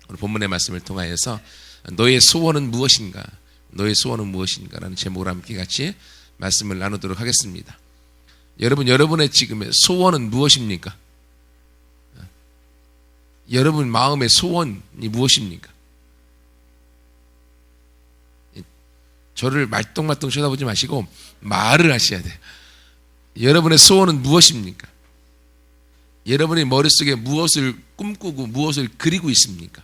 오늘 본문의 말씀을 통하여서 너의 소원은 무엇인가? 너의 소원은 무엇인가? 라는 제목으로 함께 같이 말씀을 나누도록 하겠습니다. 여러분의 지금의 소원은 무엇입니까? 여러분 마음의 소원이 무엇입니까? 저를 말똥말똥 쳐다보지 마시고 말을 하셔야 돼요. 여러분의 소원은 무엇입니까? 여러분의 머릿속에 무엇을 꿈꾸고 무엇을 그리고 있습니까?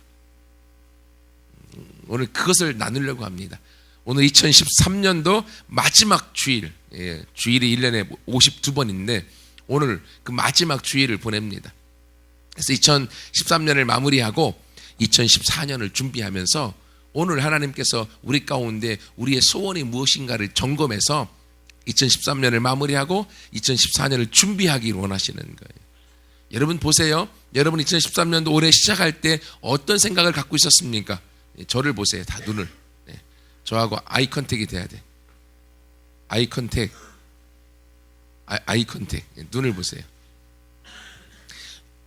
오늘 그것을 나누려고 합니다. 오늘 2013년도 마지막 주일, 주일이 1년에 52번인데 오늘 그 마지막 주일을 보냅니다. 그래서 2013년을 마무리하고 2014년을 준비하면서 오늘 하나님께서 우리 가운데 우리의 소원이 무엇인가를 점검해서 2013년을 마무리하고 2014년을 준비하기를 원하시는 거예요. 여러분 보세요. 여러분 2013년도 올해 시작할 때 어떤 생각을 갖고 있었습니까? 저를 보세요. 다 눈을. 저하고 아이 컨택이 돼야 돼. 아이 컨택. 눈을 보세요.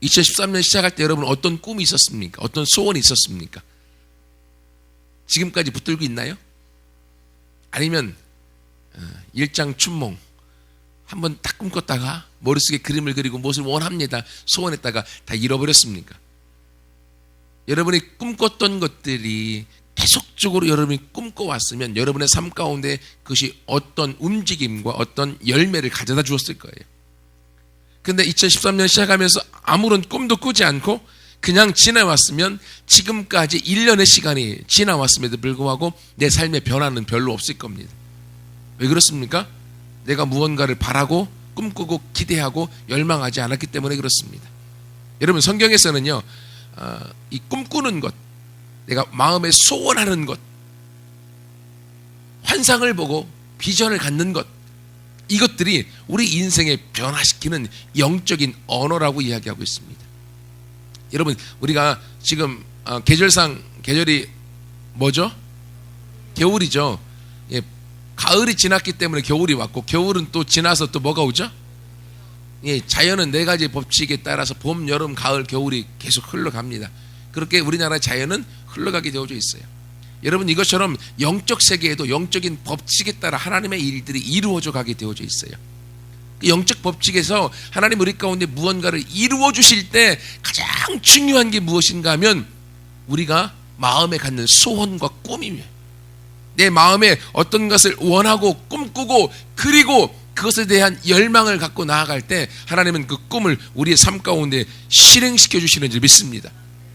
2013년 시작할 때 여러분 어떤 꿈이 있었습니까? 어떤 소원이 있었습니까? 지금까지 붙들고 있나요? 아니면 일장춘몽 한번 딱 꿈꿨다가 머릿속에 그림을 그리고 무엇을 원합니다 소원했다가 다 잃어버렸습니까? 여러분이 꿈꿨던 것들이 계속적으로 여러분이 꿈꿔왔으면 여러분의 삶 가운데 그것이 어떤 움직임과 어떤 열매를 가져다 주었을 거예요. 근데 2013년 시작하면서 아무런 꿈도 꾸지 않고 그냥 지나왔으면 지금까지 1년의 시간이 지나왔음에도 불구하고 내 삶의 변화는 별로 없을 겁니다. 왜 그렇습니까? 내가 무언가를 바라고 꿈꾸고 기대하고 열망하지 않았기 때문에 그렇습니다. 여러분 성경에서는요, 이 꿈꾸는 것, 내가 마음에 소원하는 것, 환상을 보고 비전을 갖는 것, 이것들이 우리 인생에 변화시키는 영적인 언어라고 이야기하고 있습니다. 여러분 우리가 지금 계절상 계절이 뭐죠? 겨울이죠. 예, 가을이 지났기 때문에 겨울이 왔고 겨울은 또 지나서 또 뭐가 오죠? 예, 자연은 네 가지 법칙에 따라서 봄, 여름, 가을, 겨울이 계속 흘러갑니다. 그렇게 우리나라의 자연은 흘러가게 되어져 있어요. 여러분 이것처럼 영적 세계에도 영적인 법칙에 따라 하나님의 일들이 이루어져 가게 되어져 있어요. 그 영적 법칙에서 하나님 우리 가운데 무언가를 이루어 주실 때 가장 중요한 게 무엇인가 하면 우리가 마음에 갖는 소원과 꿈이며 내 마음에 어떤 것을 원하고 꿈꾸고 그리고 그것에 대한 열망을 갖고 나아갈 때 하나님은 그 꿈을 우리의 삶 가운데 실행시켜 주시는 줄 믿습니다.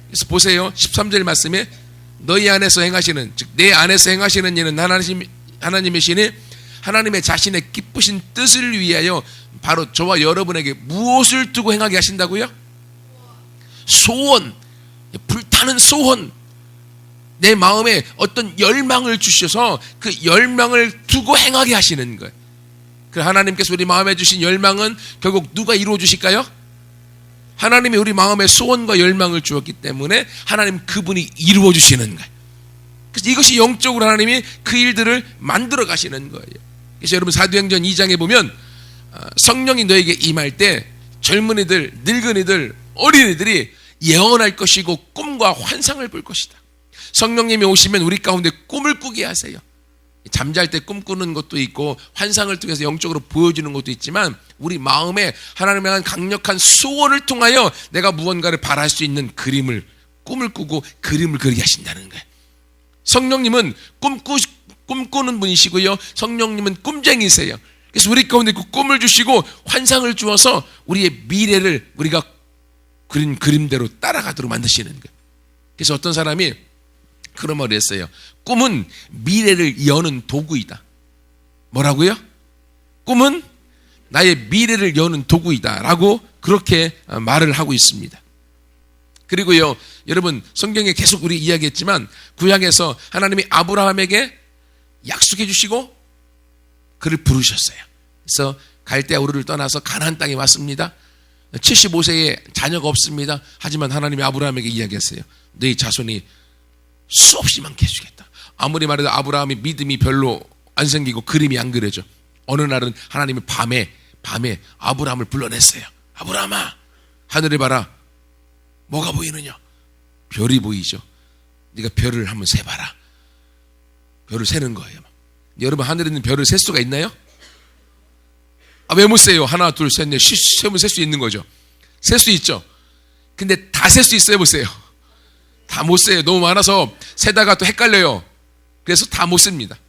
그래서 보세요. 13절 말씀에 너희 안에서 행하시는, 즉 내 안에서 행하시는 일은 하나님의 신이 하나님의 자신의 기쁘신 뜻을 위하여 바로 저와 여러분에게 무엇을 두고 행하게 하신다고요? 소원, 불타는 소원, 내 마음에 어떤 열망을 주셔서 그 열망을 두고 행하게 하시는 거예요. 그 하나님께서 우리 마음에 주신 열망은 결국 누가 이루어 주실까요? 하나님이 우리 마음에 소원과 열망을 주었기 때문에 하나님 그분이 이루어 주시는 거예요. 그래서 이것이 영적으로 하나님이 그 일들을 만들어 가시는 거예요. 그래서 여러분 사도행전 2장에 보면 성령이 너에게 임할 때 젊은이들, 늙은이들, 어린이들이 예언할 것이고 꿈과 환상을 볼 것이다. 성령님이 오시면 우리 가운데 꿈을 꾸게 하세요. 잠잘 때 꿈꾸는 것도 있고 환상을 통해서 영적으로 보여주는 것도 있지만 우리 마음에 하나님의 한 강력한 소원을 통하여 내가 무언가를 바랄 수 있는 꿈을 꾸고 그림을 그리게 하신다는 거예요. 성령님은 꿈꾸는 분이시고요. 성령님은 꿈쟁이세요. 그래서 우리 가운데 그 꿈을 주시고 환상을 주어서 우리의 미래를 우리가 그린 그림대로 따라가도록 만드시는 거예요. 그래서 어떤 사람이 그런 말을 했어요. 꿈은 미래를 여는 도구이다. 뭐라고요? 꿈은 나의 미래를 여는 도구이다 라고 그렇게 말을 하고 있습니다. 그리고요 여러분 성경에 계속 우리 이야기했지만 구약에서 하나님이 아브라함에게 약속해 주시고 그를 부르셨어요. 그래서 갈대아 우르를 떠나서 가나안 땅에 왔습니다. 75세에 자녀가 없습니다. 하지만 하나님이 아브라함에게 이야기했어요. 너희 자손이 수없이 많게 해주겠다. 아무리 말해도 아브라함이 믿음이 별로 안 생기고 그림이 안 그려져. 어느 날은 하나님이 밤에 아브라함을 불러냈어요. 아브라함아, 하늘을 봐라. 뭐가 보이느냐? 별이 보이죠. 네가 별을 한번 세봐라. 별을 세는 거예요. 여러분, 하늘에 있는 별을 셀 수가 있나요? 왜 못 세요? 하나, 둘, 셋, 넷, 세면 셀 수 있는 거죠. 셀 수 있죠. 근데 다 셀 수 있어요, 못 세요? 다 못 세요. 너무 많아서 세다가 또 헷갈려요. 그래서 다 못 셉니다.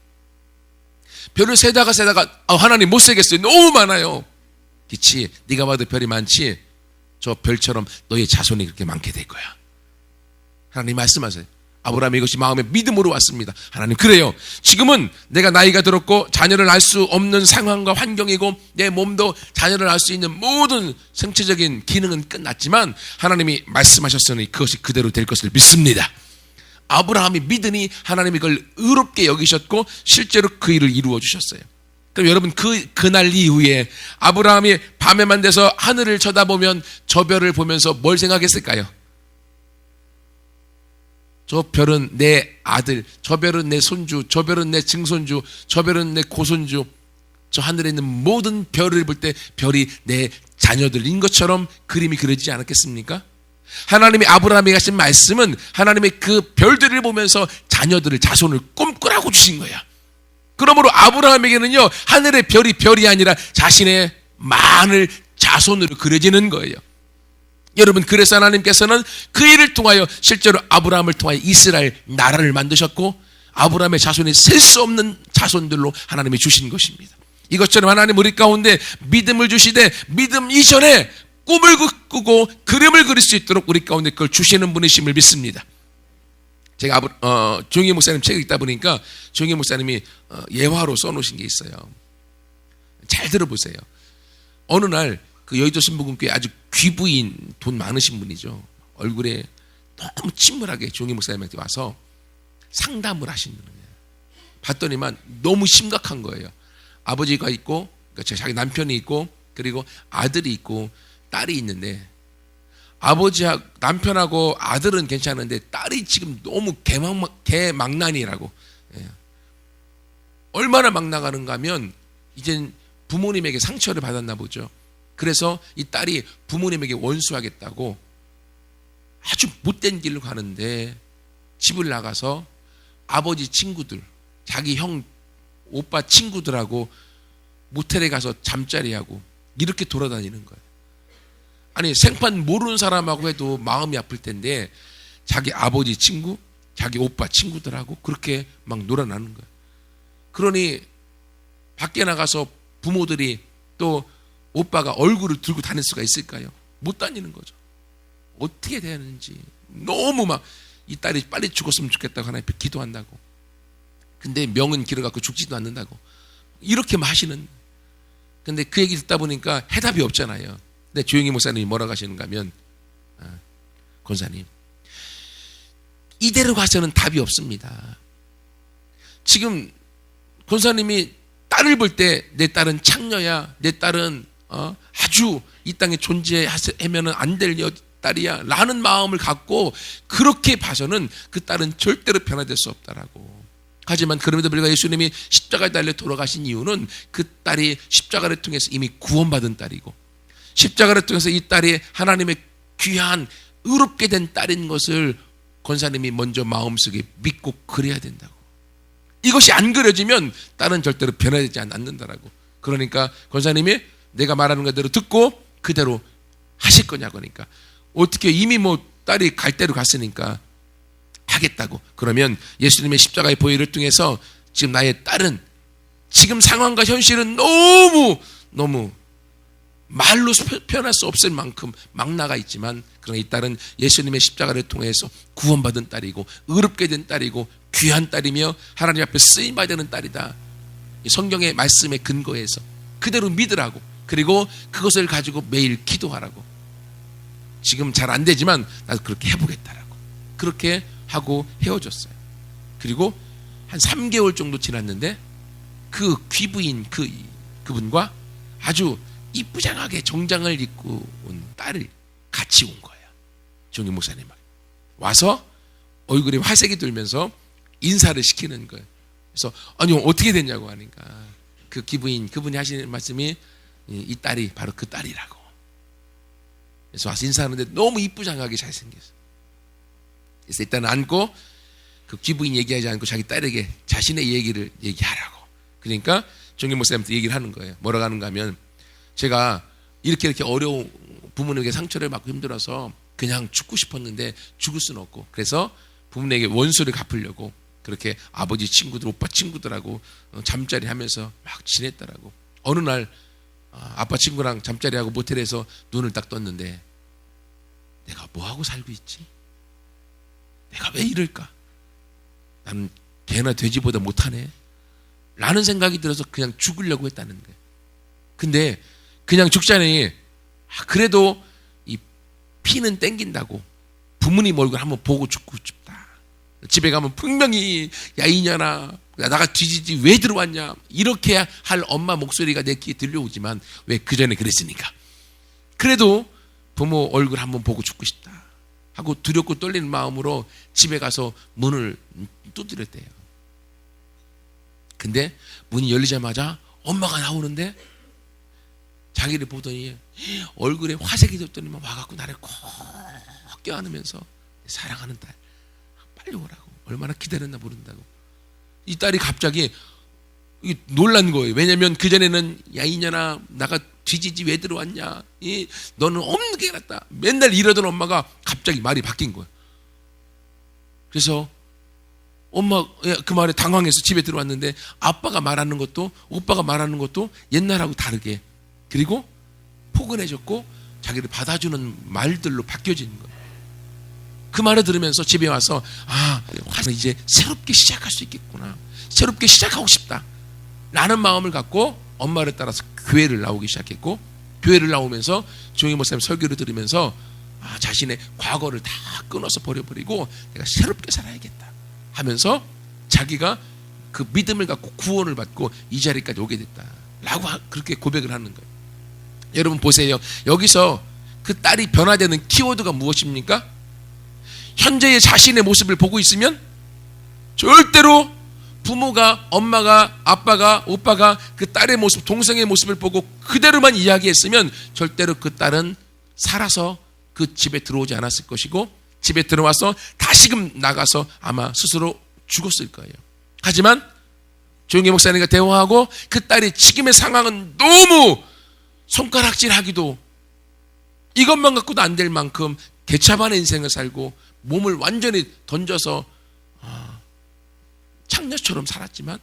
별을 세다가 하나님 못 세겠어요. 너무 많아요. 그치? 네가 봐도 별이 많지? 저 별처럼 너의 자손이 그렇게 많게 될 거야. 하나님 말씀하세요. 아브라함이 이것이 마음의 믿음으로 왔습니다. 하나님, 그래요. 지금은 내가 나이가 들었고 자녀를 낳을 수 없는 상황과 환경이고 내 몸도 자녀를 낳을 수 있는 모든 생체적인 기능은 끝났지만 하나님이 말씀하셨으니 그것이 그대로 될 것을 믿습니다. 아브라함이 믿으니 하나님이 그걸 의롭게 여기셨고 실제로 그 일을 이루어 주셨어요. 그럼 여러분, 그날 이후에 아브라함이 밤에만 돼서 하늘을 쳐다보면 저 별을 보면서 뭘 생각했을까요? 저 별은 내 아들, 저 별은 내 손주, 저 별은 내 증손주, 저 별은 내 고손주, 저 하늘에 있는 모든 별을 볼 때 별이 내 자녀들인 것처럼 그림이 그려지지 않았겠습니까? 하나님이 아브라함에게 하신 말씀은 하나님의 그 별들을 보면서 자녀들을, 자손을 꿈꾸라고 주신 거야. 그러므로 아브라함에게는요, 하늘의 별이 아니라 자신의 많은 자손으로 그려지는 거예요. 여러분, 그래서 하나님께서는 그 일을 통하여 실제로 아브라함을 통하여 이스라엘 나라를 만드셨고 아브라함의 자손이 셀 수 없는 자손들로 하나님이 주신 것입니다. 이것처럼 하나님 우리 가운데 믿음을 주시되 믿음 이전에 꿈을 꾸고 그림을 그릴 수 있도록 우리 가운데 그걸 주시는 분이심을 믿습니다. 제가 조영희 목사님 책을 읽다 보니까 조영희 목사님이 예화로 써놓으신 게 있어요. 잘 들어보세요. 어느 날 그 여의도 신부군교회 아주 귀부인, 돈 많으신 분이죠. 얼굴에 너무 침울하게 조영희 목사님한테 와서 상담을 하시는 거예요. 봤더니만 너무 심각한 거예요. 아버지가 있고, 그러니까 자기 남편이 있고, 그리고 아들이 있고 딸이 있는데, 남편하고 아들은 괜찮은데 딸이 지금 너무 개망난이라고. 얼마나 막 나가는가 하면 이젠 부모님에게 상처를 받았나 보죠. 그래서 이 딸이 부모님에게 원수하겠다고 아주 못된 길로 가는데 집을 나가서 아버지 친구들, 자기 형, 오빠 친구들하고 모텔에 가서 잠자리하고 이렇게 돌아다니는 거예요. 아니, 생판 모르는 사람하고 해도 마음이 아플 텐데 자기 아버지 친구, 자기 오빠 친구들하고 그렇게 막 놀아나는 거예요. 그러니 밖에 나가서 부모들이 또 오빠가 얼굴을 들고 다닐 수가 있을까요? 못 다니는 거죠. 어떻게 되는지 너무 막 이 딸이 빨리 죽었으면 좋겠다고 하나님 앞에 기도한다고. 근데 명은 길어갖고 죽지도 않는다고 이렇게 하시는. 근데 그 얘기 듣다 보니까 해답이 없잖아요. 근데 조영희 목사님이 뭐라고 하시는가 하면, 권사님, 이대로 가서는 답이 없습니다. 지금 권사님이 딸을 볼 때 내 딸은 창녀야, 내 딸은 아주 이 땅에 존재하면 안 될 딸이야 라는 마음을 갖고 그렇게 봐서는 그 딸은 절대로 변화될 수 없다라고. 하지만 그럼에도 불구하고 예수님이 십자가에 달려 돌아가신 이유는 그 딸이 십자가를 통해서 이미 구원받은 딸이고 십자가를 통해서 이 딸이 하나님의 귀한 의롭게 된 딸인 것을 권사님이 먼저 마음속에 믿고 그래야 된다고. 이것이 안 그려지면 딸은 절대로 변화되지 않는다라고. 그러니까 권사님이 내가 말하는 그대로 듣고 그대로 하실 거냐고 하니까 어떻게 이미 딸이 갈 대로 갔으니까 하겠다고. 그러면 예수님의 십자가의 보혈을 통해서 지금 나의 딸은 지금 상황과 현실은 너무 말로 표현할 수 없을 만큼 막 나가 있지만 그러나 이 딸은 예수님의 십자가를 통해서 구원받은 딸이고 의롭게 된 딸이고 귀한 딸이며 하나님 앞에 쓰임받아야 되는 딸이다. 이 성경의 말씀에 근거해서 그대로 믿으라고. 그리고 그것을 가지고 매일 기도하라고. 지금 잘 안 되지만 나도 그렇게 해보겠다라고. 그렇게 하고 헤어졌어요. 그리고 한 3개월 정도 지났는데 그 귀부인 그분과 아주 이쁘장하게 정장을 입고 온 딸을 같이 온 거예요. 정희 목사님 와서 얼굴에 화색이 돌면서 인사를 시키는 거예요. 그래서 아니 어떻게 됐냐고 하니까 그 그분이 하시는 말씀이 이 딸이 바로 그 딸이라고. 그래서 와서 인사하는데 너무 이쁘장하게 잘생겼어요. 그래서 일단 앉고 그 귀부인 얘기하지 않고 자기 딸에게 자신의 얘기를 얘기하라고. 그러니까 정경 목사님한테 얘기를 하는 거예요. 뭐라고 하는가 하면, 제가 이렇게 어려운 부모님에게 상처를 받고 힘들어서 그냥 죽고 싶었는데 죽을 수는 없고, 그래서 부모님에게 원수를 갚으려고 그렇게 아버지 친구들, 오빠 친구들하고 잠자리 하면서 막 지냈더라고. 어느 날 아빠 친구랑 잠자리하고 모텔에서 눈을 딱 떴는데, 내가 뭐하고 살고 있지? 내가 왜 이럴까? 나는 개나 돼지보다 못하네 라는 생각이 들어서 그냥 죽으려고 했다는 거예요. 근데 그냥 죽자니 그래도 이 피는 땡긴다고 부모님 얼굴 한번 보고 죽고 싶다. 집에 가면 분명히 야 이년아 나가 뒤지지 왜 들어왔냐 이렇게 할 엄마 목소리가 내 귀에 들려오지만, 왜 그전에 그랬으니까. 그래도 부모 얼굴 한번 보고 죽고 싶다 하고 두렵고 떨리는 마음으로 집에 가서 문을 두드렸대요. 근데 문이 열리자마자 엄마가 나오는데, 자기를 보더니 얼굴에 화색이 졌더니만 와갖고 나를 꼭 껴안으면서 사랑하는 딸 빨리 오라고, 얼마나 기다렸나 모른다고. 이 딸이 갑자기 놀란 거예요. 왜냐면 그전에는 야 이년아 나가 뒤지지 왜 들어왔냐, 너는 없는 게 낫다 맨날 이러던 엄마가 갑자기 말이 바뀐 거예요. 그래서 엄마 그 말에 당황해서 집에 들어왔는데, 아빠가 말하는 것도 오빠가 말하는 것도 옛날하고 다르게, 그리고 포근해졌고 자기를 받아주는 말들로 바뀌어지는 거예요. 그 말을 들으면서 집에 와서 이제 새롭게 시작할 수 있겠구나, 새롭게 시작하고 싶다 라는 마음을 갖고 엄마를 따라서 교회를 나오기 시작했고, 교회를 나오면서 조용히 목사님 설교를 들으면서 자신의 과거를 다 끊어서 버려버리고 내가 새롭게 살아야겠다 하면서 자기가 그 믿음을 갖고 구원을 받고 이 자리까지 오게 됐다 라고 그렇게 고백을 하는 거예요. 여러분 보세요. 여기서 그 딸이 변화되는 키워드가 무엇입니까? 현재의 자신의 모습을 보고 있으면 절대로 부모가, 엄마가, 아빠가, 오빠가 그 딸의 모습, 동생의 모습을 보고 그대로만 이야기했으면 절대로 그 딸은 살아서 그 집에 들어오지 않았을 것이고, 집에 들어와서 다시금 나가서 아마 스스로 죽었을 거예요. 하지만 조용히 목사님과 대화하고 그 딸이 지금의 상황은 너무 손가락질하기도 이것만 갖고도 안 될 만큼 개차반의 인생을 살고 몸을 완전히 던져서 창녀처럼 살았지만,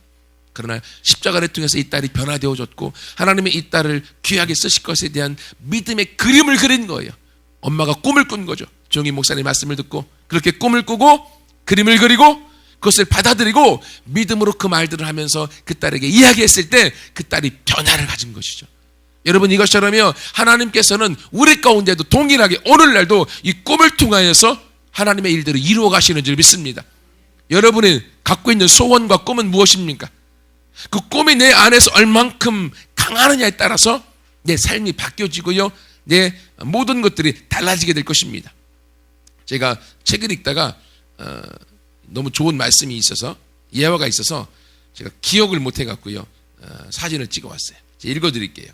그러나 십자가를 통해서 이 딸이 변화되어졌고 하나님의 이 딸을 귀하게 쓰실 것에 대한 믿음의 그림을 그린 거예요. 엄마가 꿈을 꾼 거죠. 조용히 목사님 말씀을 듣고 그렇게 꿈을 꾸고 그림을 그리고 그것을 받아들이고 믿음으로 그 말들을 하면서 그 딸에게 이야기했을 때 그 딸이 변화를 가진 것이죠. 여러분, 이것처럼요 하나님께서는 우리 가운데도 동일하게 오늘날도 이 꿈을 통하여서 하나님의 일들을 이루어 가시는 줄 믿습니다. 여러분이 갖고 있는 소원과 꿈은 무엇입니까? 그 꿈이 내 안에서 얼만큼 강하느냐에 따라서 내 삶이 바뀌어지고요, 내 모든 것들이 달라지게 될 것입니다. 제가 책을 읽다가 너무 좋은 말씀이 있어서, 예화가 있어서 제가 기억을 못 해갖고요 사진을 찍어왔어요. 제가 읽어드릴게요.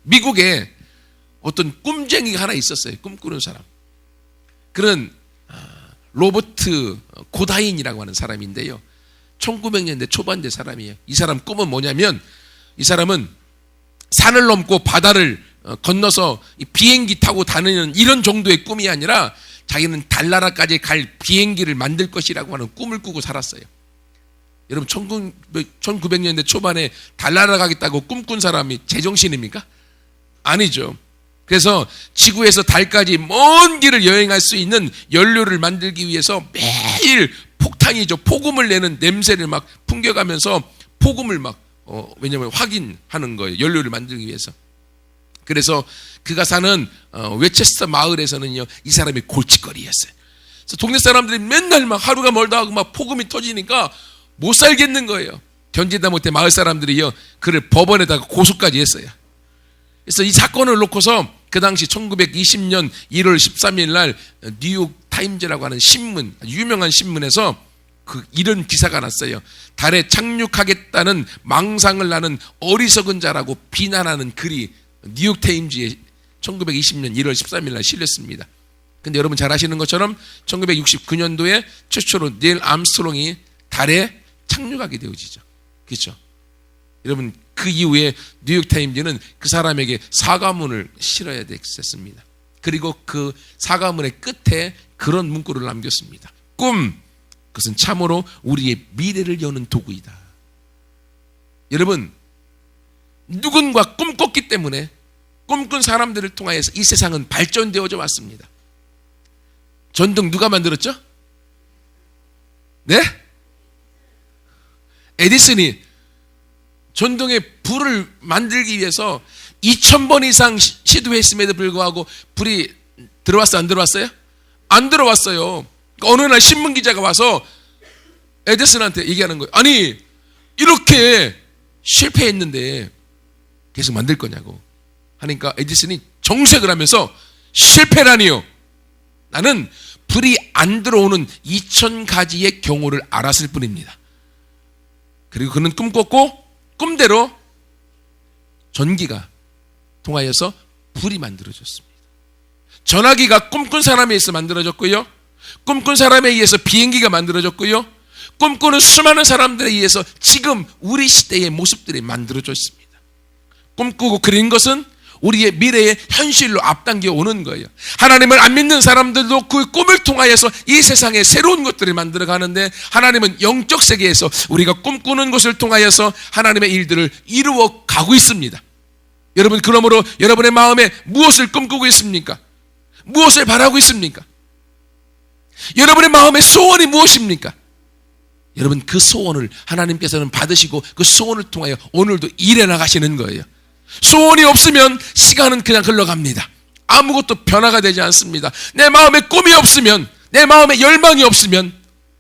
미국에 어떤 꿈쟁이가 하나 있었어요. 꿈꾸는 사람. 그런 로버트 고다인이라고 하는 사람인데요, 1900년대 초반대 사람이에요. 이 사람 꿈은 뭐냐면, 이 사람은 산을 넘고 바다를 건너서 비행기 타고 다니는 이런 정도의 꿈이 아니라 자기는 달나라까지 갈 비행기를 만들 것이라고 하는 꿈을 꾸고 살았어요. 여러분, 1900년대 초반에 달나라 가겠다고 꿈꾼 사람이 제정신입니까? 아니죠. 그래서 지구에서 달까지 먼 길을 여행할 수 있는 연료를 만들기 위해서 매일 폭탄이죠, 폭음을 내는 냄새를 막 풍겨가면서 폭음을 막 왜냐면 확인하는 거예요, 연료를 만들기 위해서. 그래서 그가 사는 웨체스터 마을에서는요 이 사람이 골칫거리였어요. 그래서 동네 사람들이 맨날 막 하루가 멀다 하고 막 폭음이 터지니까 못 살겠는 거예요. 견디다 못해 마을 사람들이요 그를 법원에다가 고소까지 했어요. 그래서 이 사건을 놓고서 그 당시 1920년 1월 13일 날 뉴욕 타임즈라고 하는 신문, 유명한 신문에서 이런 기사가 났어요. 달에 착륙하겠다는 망상을 나는 어리석은 자라고 비난하는 글이 뉴욕 타임즈에 1920년 1월 13일 날 실렸습니다. 근데 여러분 잘 아시는 것처럼 1969년도에 최초로 닐 암스트롱이 달에 착륙하게 되어지죠. 그렇죠? 여러분 그 이후에 뉴욕타임즈는 그 사람에게 사과문을 실어야 됐습니다. 그리고 그 사과문의 끝에 그런 문구를 남겼습니다. 꿈, 그것은 참으로 우리의 미래를 여는 도구이다. 여러분, 누군가 꿈꿨기 때문에 꿈꾼 사람들을 통하여서 이 세상은 발전되어져 왔습니다. 전등 누가 만들었죠? 네? 에디슨이 전등의 불을 만들기 위해서 2000번 이상 시도했음에도 불구하고 불이 들어왔어요? 안 들어왔어요? 안 들어왔어요. 어느 날 신문기자가 와서 에디슨한테 얘기하는 거예요. 아니 이렇게 실패했는데 계속 만들 거냐고 하니까 에디슨이 정색을 하면서 실패라니요. 나는 불이 안 들어오는 2000가지의 경우를 알았을 뿐입니다. 그리고 그는 꿈꿨고 꿈대로 전기가 통하여서 불이 만들어졌습니다. 전화기가 꿈꾼 사람에 의해서 만들어졌고요. 꿈꾼 사람에 의해서 비행기가 만들어졌고요. 꿈꾸는 수많은 사람들에 의해서 지금 우리 시대의 모습들이 만들어졌습니다. 꿈꾸고 그린 것은 우리의 미래의 현실로 앞당겨 오는 거예요. 하나님을 안 믿는 사람들도 그 꿈을 통하여서 이 세상에 새로운 것들을 만들어 가는데 하나님은 영적 세계에서 우리가 꿈꾸는 것을 통하여서 하나님의 일들을 이루어 가고 있습니다. 여러분, 그러므로 여러분의 마음에 무엇을 꿈꾸고 있습니까? 무엇을 바라고 있습니까? 여러분의 마음의 소원이 무엇입니까? 여러분, 그 소원을 하나님께서는 받으시고 그 소원을 통하여 오늘도 일해 나가시는 거예요. 소원이 없으면 시간은 그냥 흘러갑니다. 아무것도 변화가 되지 않습니다. 내 마음에 꿈이 없으면, 내 마음에 열망이 없으면,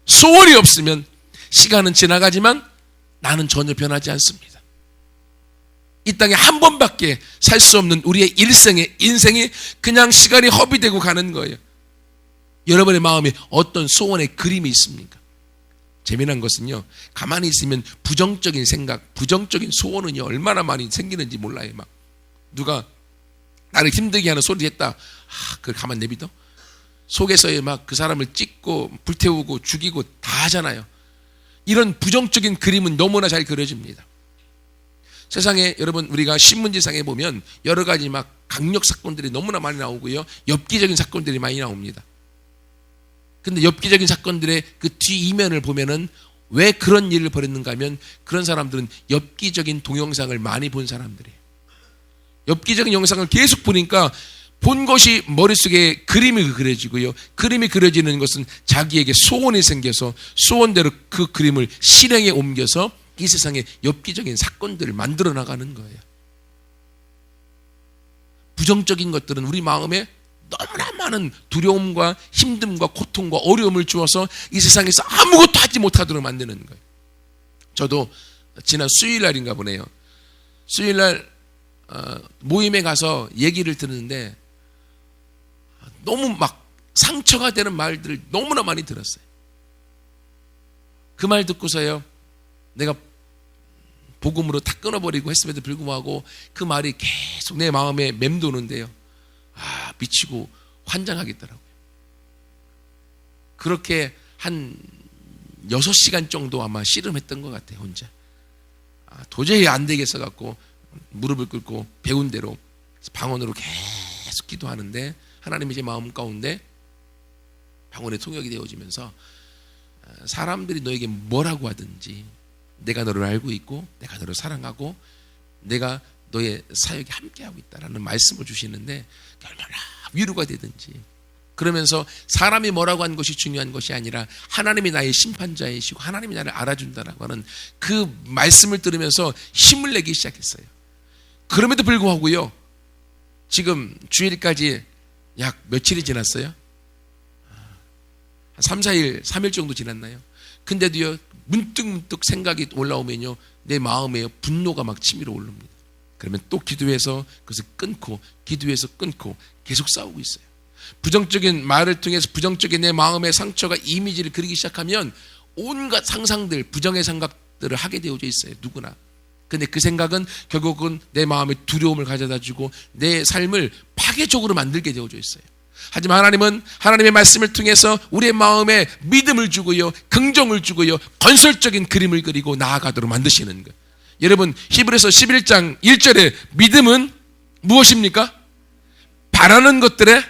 소원이 없으면 시간은 지나가지만 나는 전혀 변하지 않습니다. 이 땅에 한 번밖에 살 수 없는 우리의 인생이 그냥 시간이 허비되고 가는 거예요. 여러분의 마음에 어떤 소원의 그림이 있습니까? 재미난 것은요, 가만히 있으면 부정적인 생각, 부정적인 소원은 얼마나 많이 생기는지 몰라요. 막 누가 나를 힘들게 하는 소리 했다, 그걸 가만 내비둬? 속에서의 막 그 사람을 찢고 불태우고 죽이고 다 하잖아요. 이런 부정적인 그림은 너무나 잘 그려집니다. 세상에 여러분, 우리가 신문지상에 보면 여러 가지 막 강력 사건들이 너무나 많이 나오고요, 엽기적인 사건들이 많이 나옵니다. 근데 엽기적인 사건들의 그 뒷이면을 보면은 왜 그런 일을 벌였는가 하면 그런 사람들은 엽기적인 동영상을 많이 본 사람들이에요. 엽기적인 영상을 계속 보니까 본 것이 머릿속에 그림이 그려지고요. 그림이 그려지는 것은 자기에게 소원이 생겨서 소원대로 그 그림을 실행에 옮겨서 이 세상에 엽기적인 사건들을 만들어 나가는 거예요. 부정적인 것들은 우리 마음에 너무나 많은 두려움과 힘듦과 고통과 어려움을 주어서 이 세상에서 아무것도 하지 못하도록 만드는 거예요. 저도 지난 수요일날인가 보네요. 수요일날 모임에 가서 얘기를 듣는데 너무 막 상처가 되는 말들을 너무나 많이 들었어요. 그 말 듣고서요, 내가 복음으로 다 끊어버리고 했음에도 불구하고 그 말이 계속 내 마음에 맴도는데요, 미치고 환장하겠더라고요. 그렇게 한 6시간 정도 아마 씨름했던 것 같아요, 혼자. 도저히 안 되겠어 갖고 무릎을 꿇고 배운 대로 방언으로 계속 기도하는데 하나님이 제 마음 가운데 방언의 통역이 되어지면서 사람들이 너에게 뭐라고 하든지 내가 너를 알고 있고 내가 너를 사랑하고 내가 너의 사역에 함께하고 있다라는 말씀을 주시는데 얼마나 위로가 되든지, 그러면서 사람이 뭐라고 하는 것이 중요한 것이 아니라 하나님이 나의 심판자이시고 하나님이 나를 알아준다라고 하는 그 말씀을 들으면서 힘을 내기 시작했어요. 그럼에도 불구하고요, 지금 주일까지 약 며칠이 지났어요? 한 3, 4일, 3일 정도 지났나요? 근데도요, 문득문득 생각이 올라오면요, 내 마음에 분노가 막 치밀어 오릅니다. 그러면 또 기도해서 그것을 끊고, 기도해서 끊고 계속 싸우고 있어요. 부정적인 말을 통해서 부정적인 내 마음의 상처가 이미지를 그리기 시작하면 온갖 상상들, 부정의 생각들을 하게 되어져 있어요, 누구나. 근데 그 생각은 결국은 내 마음에 두려움을 가져다 주고 내 삶을 파괴적으로 만들게 되어져 있어요. 하지만 하나님은 하나님의 말씀을 통해서 우리의 마음에 믿음을 주고요, 긍정을 주고요, 건설적인 그림을 그리고 나아가도록 만드시는 거예요. 여러분, 히브리서 11장 1절에 믿음은 무엇입니까? 바라는 것들의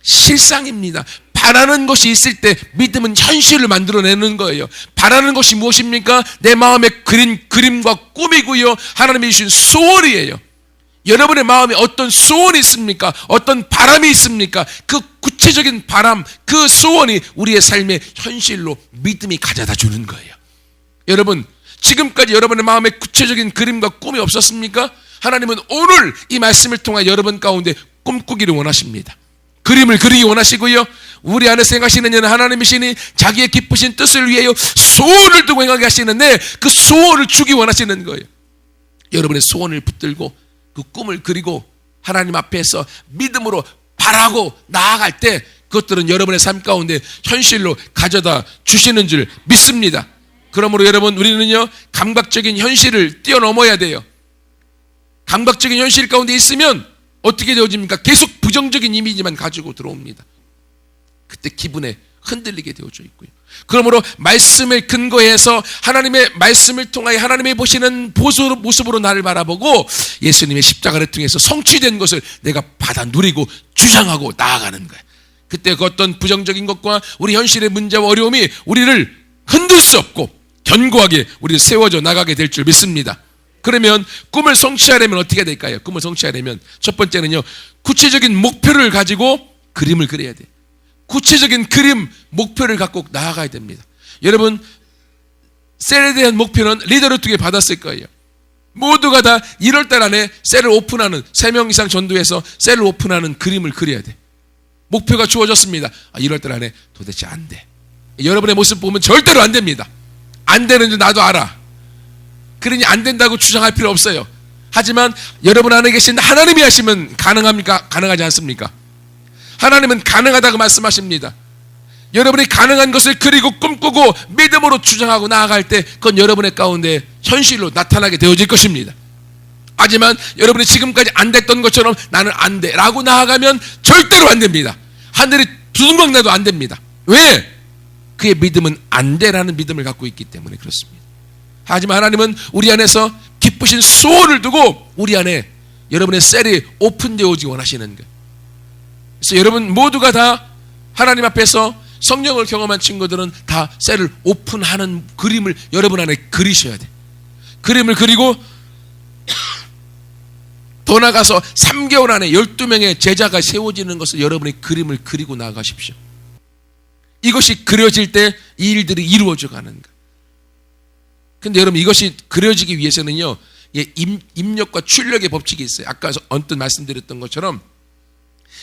실상입니다. 바라는 것이 있을 때 믿음은 현실을 만들어내는 거예요. 바라는 것이 무엇입니까? 내 마음에 그린 그림과 꿈이고요, 하나님이 주신 소원이에요. 여러분의 마음에 어떤 소원이 있습니까? 어떤 바람이 있습니까? 그 구체적인 바람, 그 소원이 우리의 삶의 현실로 믿음이 가져다 주는 거예요. 여러분, 지금까지 여러분의 마음에 구체적인 그림과 꿈이 없었습니까? 하나님은 오늘 이 말씀을 통해 여러분 가운데 꿈꾸기를 원하십니다. 그림을 그리기 원하시고요, 우리 안에 생각하시는 이는 하나님이시니 자기의 기쁘신 뜻을 위하여 소원을 두고 행하게 하시는데 그 소원을 주기 원하시는 거예요. 여러분의 소원을 붙들고 그 꿈을 그리고 하나님 앞에서 믿음으로 바라고 나아갈 때 그것들은 여러분의 삶 가운데 현실로 가져다 주시는 줄 믿습니다. 그러므로 여러분, 우리는요, 감각적인 현실을 뛰어넘어야 돼요. 감각적인 현실 가운데 있으면 어떻게 되어집니까? 계속 부정적인 이미지만 가지고 들어옵니다. 그때 기분에 흔들리게 되어져 있고요. 그러므로 말씀을 근거해서 하나님의 말씀을 통하여 하나님이 보시는 모습으로 나를 바라보고 예수님의 십자가를 통해서 성취된 것을 내가 받아 누리고 주장하고 나아가는 거예요. 그때 그 어떤 부정적인 것과 우리 현실의 문제와 어려움이 우리를 흔들 수 없고 견고하게 우리를 세워져 나가게 될 줄 믿습니다. 그러면 꿈을 성취하려면 어떻게 될까요? 꿈을 성취하려면 첫 번째는요, 구체적인 목표를 가지고 그림을 그려야 돼요. 구체적인 그림, 목표를 갖고 나아가야 됩니다. 여러분, 셀에 대한 목표는 리더를 받았을 거예요. 모두가 다 1월달 안에 셀을 오픈하는, 3명 이상 전도해서 셀을 오픈하는 그림을 그려야 돼. 목표가 주어졌습니다. 1월달 안에 도대체 안 돼. 여러분의 모습 보면 절대로 안 됩니다. 안 되는 줄 나도 알아. 그러니 안 된다고 주장할 필요 없어요. 하지만 여러분 안에 계신 하나님이 하시면 가능합니까? 가능하지 않습니까? 하나님은 가능하다고 말씀하십니다. 여러분이 가능한 것을 그리고 꿈꾸고 믿음으로 주장하고 나아갈 때 그건 여러분의 가운데 현실로 나타나게 되어질 것입니다. 하지만 여러분이 지금까지 안 됐던 것처럼 나는 안 돼 라고 나아가면 절대로 안 됩니다. 하늘이 두둥강 나도 안 됩니다. 왜? 그의 믿음은 안 돼라는 믿음을 갖고 있기 때문에 그렇습니다. 하지만 하나님은 우리 안에서 기쁘신 소원을 두고 우리 안에 여러분의 셀이 오픈되어지기 원하시는 거예요. 그래서 여러분 모두가 다 하나님 앞에서 성령을 경험한 친구들은 다 셀을 오픈하는 그림을 여러분 안에 그리셔야 돼요. 그림을 그리고 더 나가서 3개월 안에 12명의 제자가 세워지는 것을 여러분이 그림을 그리고 나가십시오. 이것이 그려질 때 이 일들이 이루어져 가는 거예요. 근데 여러분, 이것이 그려지기 위해서는요, 입력과 출력의 법칙이 있어요. 아까 언뜻 말씀드렸던 것처럼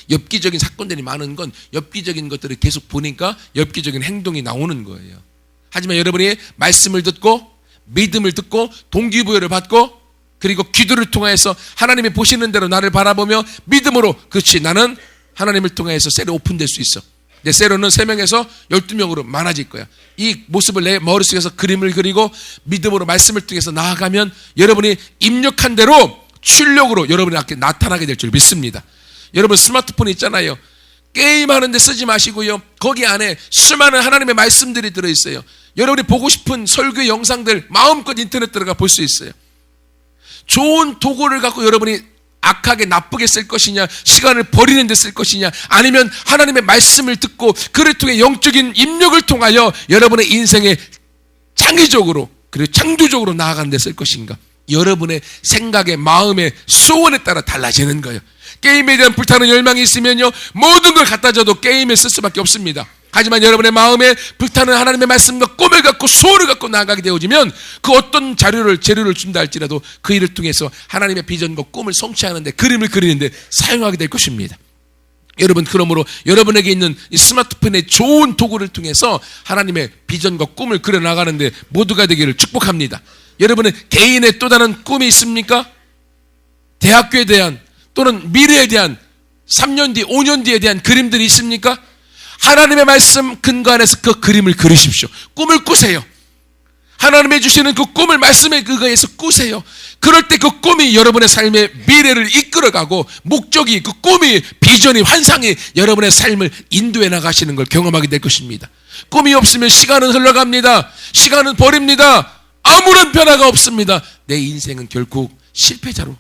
엽기적인 사건들이 많은 건 엽기적인 것들을 계속 보니까 엽기적인 행동이 나오는 거예요. 하지만 여러분이 말씀을 듣고 믿음을 듣고 동기부여를 받고 그리고 기도를 통해서 하나님이 보시는 대로 나를 바라보며 믿음으로, 그렇지, 나는 하나님을 통해서 셀이 오픈될 수 있어. 내 셀로는 3명에서 12명으로 많아질 거야. 이 모습을 내 머릿속에서 그림을 그리고 믿음으로 말씀을 통해서 나아가면 여러분이 입력한 대로 출력으로 여러분이 앞에 나타나게 될 줄 믿습니다. 여러분 스마트폰 있잖아요. 게임하는데 쓰지 마시고요, 거기 안에 수많은 하나님의 말씀들이 들어있어요. 여러분이 보고 싶은 설교 영상들 마음껏 인터넷 들어가 볼 수 있어요. 좋은 도구를 갖고 여러분이 악하게 나쁘게 쓸 것이냐, 시간을 버리는 데 쓸 것이냐, 아니면 하나님의 말씀을 듣고 그를 통해 영적인 입력을 통하여 여러분의 인생에 창의적으로 그리고 창조적으로 나아가는 데 쓸 것인가, 여러분의 생각의 마음의 소원에 따라 달라지는 거예요. 게임에 대한 불타는 열망이 있으면요, 모든 걸 갖다 줘도 게임에 쓸 수밖에 없습니다. 하지만 여러분의 마음에 불타는 하나님의 말씀과 꿈을 갖고 소원을 갖고 나아가게 되어지면 그 어떤 재료를 준다 할지라도 그 일을 통해서 하나님의 비전과 꿈을 성취하는데, 그림을 그리는데 사용하게 될 것입니다. 여러분, 그러므로 여러분에게 있는 이 스마트폰의 좋은 도구를 통해서 하나님의 비전과 꿈을 그려나가는데 모두가 되기를 축복합니다. 여러분은 개인의 또 다른 꿈이 있습니까? 대학교에 대한 또는 미래에 대한 3년 뒤, 5년 뒤에 대한 그림들이 있습니까? 하나님의 말씀 근거 안에서 그 그림을 그리십시오. 꿈을 꾸세요. 하나님이 주시는 그 꿈을 말씀에 그거에서 꾸세요. 그럴 때 그 꿈이 여러분의 삶의 미래를 이끌어가고 목적이, 그 꿈이, 비전이, 환상이 여러분의 삶을 인도해 나가시는 걸 경험하게 될 것입니다. 꿈이 없으면 시간은 흘러갑니다. 시간은 버립니다. 아무런 변화가 없습니다. 내 인생은 결국 실패자로,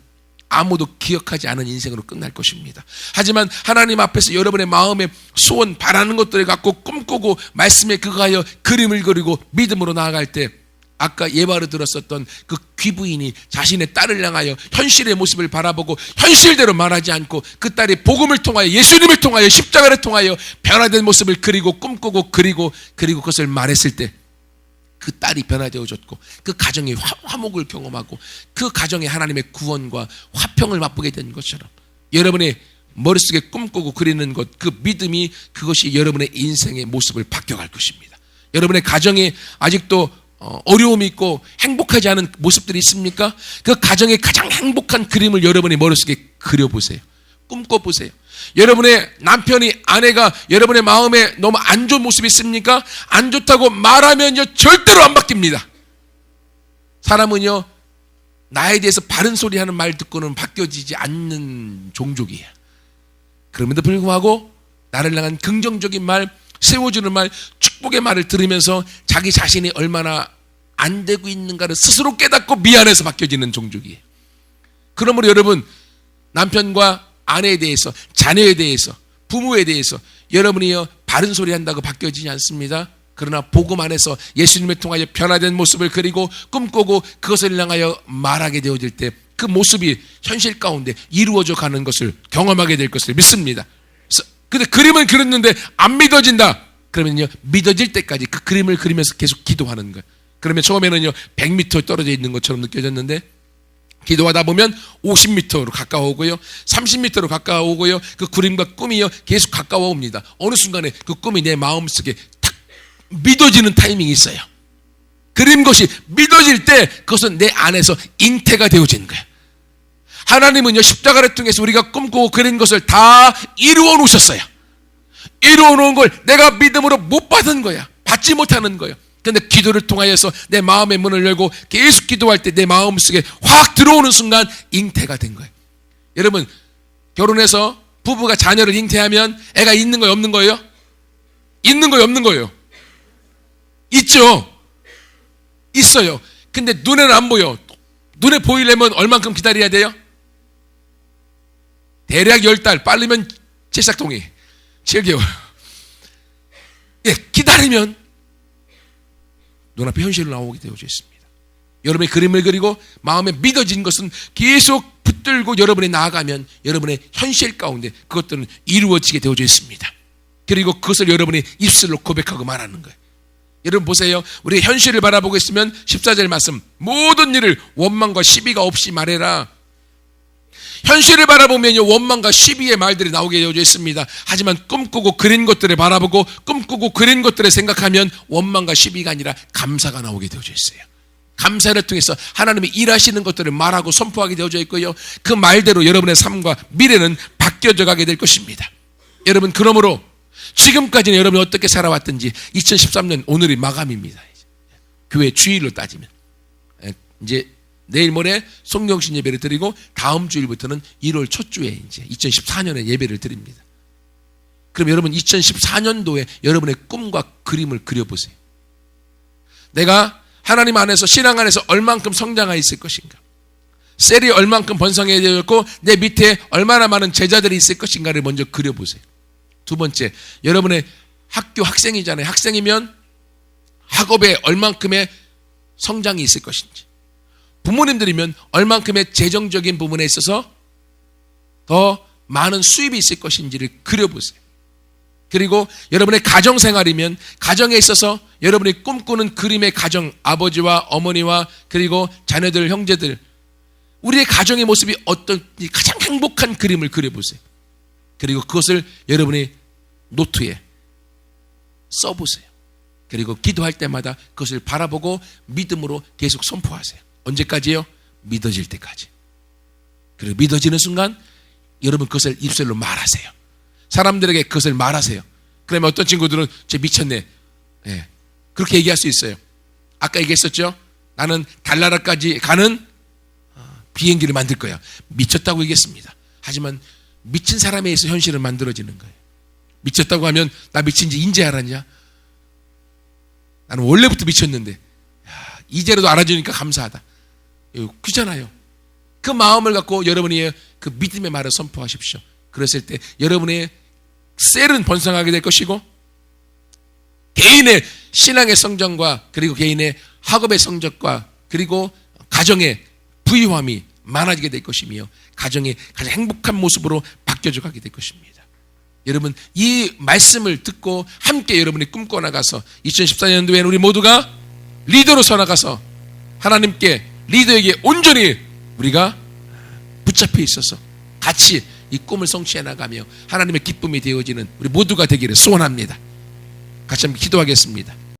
아무도 기억하지 않은 인생으로 끝날 것입니다. 하지만 하나님 앞에서 여러분의 마음에 소원, 바라는 것들을 갖고 꿈꾸고 말씀에 그거하여 그림을 그리고 믿음으로 나아갈 때, 아까 예화로 들었었던 그 귀부인이 자신의 딸을 향하여 현실의 모습을 바라보고 현실대로 말하지 않고 그 딸이 복음을 통하여, 예수님을 통하여, 십자가를 통하여 변화된 모습을 그리고 꿈꾸고 그리고 그것을 말했을 때 그 딸이 변화되어졌고 그 가정의 화목을 경험하고 그 가정에 하나님의 구원과 화평을 맛보게 된 것처럼, 여러분의 머릿속에 꿈꾸고 그리는 것, 그 믿음이, 그것이 여러분의 인생의 모습을 바뀌어갈 것입니다. 여러분의 가정에 아직도 어려움이 있고 행복하지 않은 모습들이 있습니까? 그 가정의 가장 행복한 그림을 여러분의 머릿속에 그려보세요. 꿈꿔보세요. 여러분의 남편이, 아내가 여러분의 마음에 너무 안 좋은 모습이 있습니까? 안 좋다고 말하면요 절대로 안 바뀝니다. 사람은요 나에 대해서 바른 소리 하는 말 듣고는 바뀌어지지 않는 종족이에요. 그럼에도 불구하고 나를 향한 긍정적인 말, 세워주는 말, 축복의 말을 들으면서 자기 자신이 얼마나 안 되고 있는가를 스스로 깨닫고 미안해서 바뀌어지는 종족이에요. 그러므로 여러분, 남편과 아내에 대해서, 자녀에 대해서, 부모에 대해서 여러분이요 바른 소리 한다고 바뀌어지지 않습니다. 그러나 복음 안에서 예수님을 통하여 변화된 모습을 그리고 꿈꾸고 그것을 향하여 말하게 되어질 때 그 모습이 현실 가운데 이루어져 가는 것을 경험하게 될 것을 믿습니다. 근데 그림은 그렸는데 안 믿어진다. 그러면요 믿어질 때까지 그 그림을 그리면서 계속 기도하는 거예요. 그러면 처음에는요 100m 떨어져 있는 것처럼 느껴졌는데 기도하다 보면 50m로 가까워오고요, 30m로 가까워오고요, 그 그림과 꿈이요 계속 가까워옵니다. 어느 순간에 그 꿈이 내 마음속에 탁 믿어지는 타이밍이 있어요. 그린 것이 믿어질 때 그것은 내 안에서 잉태가 되어지는 거예요. 하나님은요 십자가를 통해서 우리가 꿈꾸고 그린 것을 다 이루어 놓으셨어요. 이루어 놓은 걸 내가 믿음으로 못 받은 거야. 받지 못하는 거예요. 그런데 기도를 통하여서 내 마음의 문을 열고 계속 기도할 때 내 마음속에 확 들어오는 순간 잉태가 된 거예요. 여러분, 결혼해서 부부가 자녀를 잉태하면 애가 있는 거예요, 없는 거예요? 있는 거예요, 없는 거예요? 있죠. 있어요. 근데 눈에는 안 보여. 눈에 보이려면 얼만큼 기다려야 돼요? 대략 10달, 빠르면 제싹동이 7개월. 예, 기다리면 눈앞에 현실로 나오게 되어져 있습니다. 여러분의 그림을 그리고 마음에 믿어진 것은 계속 붙들고 여러분이 나아가면 여러분의 현실 가운데 그것들은 이루어지게 되어져 있습니다. 그리고 그것을 여러분이 입술로 고백하고 말하는 거예요. 여러분 보세요. 우리 현실을 바라보고 있으면 14절 말씀, 모든 일을 원망과 시비가 없이 말해라. 현실을 바라보면요 원망과 시비의 말들이 나오게 되어져 있습니다. 하지만 꿈꾸고 그린 것들을 바라보고 꿈꾸고 그린 것들을 생각하면 원망과 시비가 아니라 감사가 나오게 되어져 있어요. 감사를 통해서 하나님이 일하시는 것들을 말하고 선포하게 되어져 있고요, 그 말대로 여러분의 삶과 미래는 바뀌어져 가게 될 것입니다. 여러분, 그러므로 지금까지는 여러분이 어떻게 살아왔든지 2013년 오늘이 마감입니다. 교회 주일로 따지면 이제 내일 모레 송영신 예배를 드리고 다음 주일부터는 1월 첫 주에 이제 2014년에 예배를 드립니다. 그럼 여러분 2014년도에 여러분의 꿈과 그림을 그려보세요. 내가 하나님 안에서, 신앙 안에서 얼만큼 성장해 있을 것인가, 셀이 얼만큼 번성해졌고 내 밑에 얼마나 많은 제자들이 있을 것인가를 먼저 그려보세요. 두 번째, 여러분의 학교 학생이잖아요. 학생이면 학업에 얼만큼의 성장이 있을 것인지, 부모님들이면 얼만큼의 재정적인 부분에 있어서 더 많은 수입이 있을 것인지를 그려보세요. 그리고 여러분의 가정생활이면 가정에 있어서 여러분이 꿈꾸는 그림의 가정, 아버지와 어머니와 그리고 자녀들, 형제들, 우리의 가정의 모습이 어떤지 가장 행복한 그림을 그려보세요. 그리고 그것을 여러분이 노트에 써보세요. 그리고 기도할 때마다 그것을 바라보고 믿음으로 계속 선포하세요. 언제까지요? 믿어질 때까지. 그리고 믿어지는 순간 여러분 그것을 입술로 말하세요. 사람들에게 그것을 말하세요. 그러면 어떤 친구들은 쟤 미쳤네, 예, 그렇게 얘기할 수 있어요. 아까 얘기했었죠. 나는 달나라까지 가는 비행기를 만들 거야. 미쳤다고 얘기했습니다. 하지만 미친 사람에 의해서 현실은 만들어지는 거예요. 미쳤다고 하면 나 미친지 인제 알았냐? 나는 원래부터 미쳤는데 이제라도 알아주니까 감사하다. 그잖아요. 그 마음을 갖고 여러분이 그 믿음의 말을 선포하십시오. 그랬을 때 여러분의 셀은 번성하게 될 것이고 개인의 신앙의 성장과 그리고 개인의 학업의 성적과 그리고 가정의 부유함이 많아지게 될 것이며 가정이 가장 행복한 모습으로 바뀌어져 가게 될 것입니다. 여러분 이 말씀을 듣고 함께 여러분이 꿈꿔 나가서 2014년도에는 우리 모두가 리더로 서 나가서 하나님께 리더에게 온전히 우리가 붙잡혀 있어서 같이 이 꿈을 성취해 나가며 하나님의 기쁨이 되어지는 우리 모두가 되기를 소원합니다. 같이 한번 기도하겠습니다.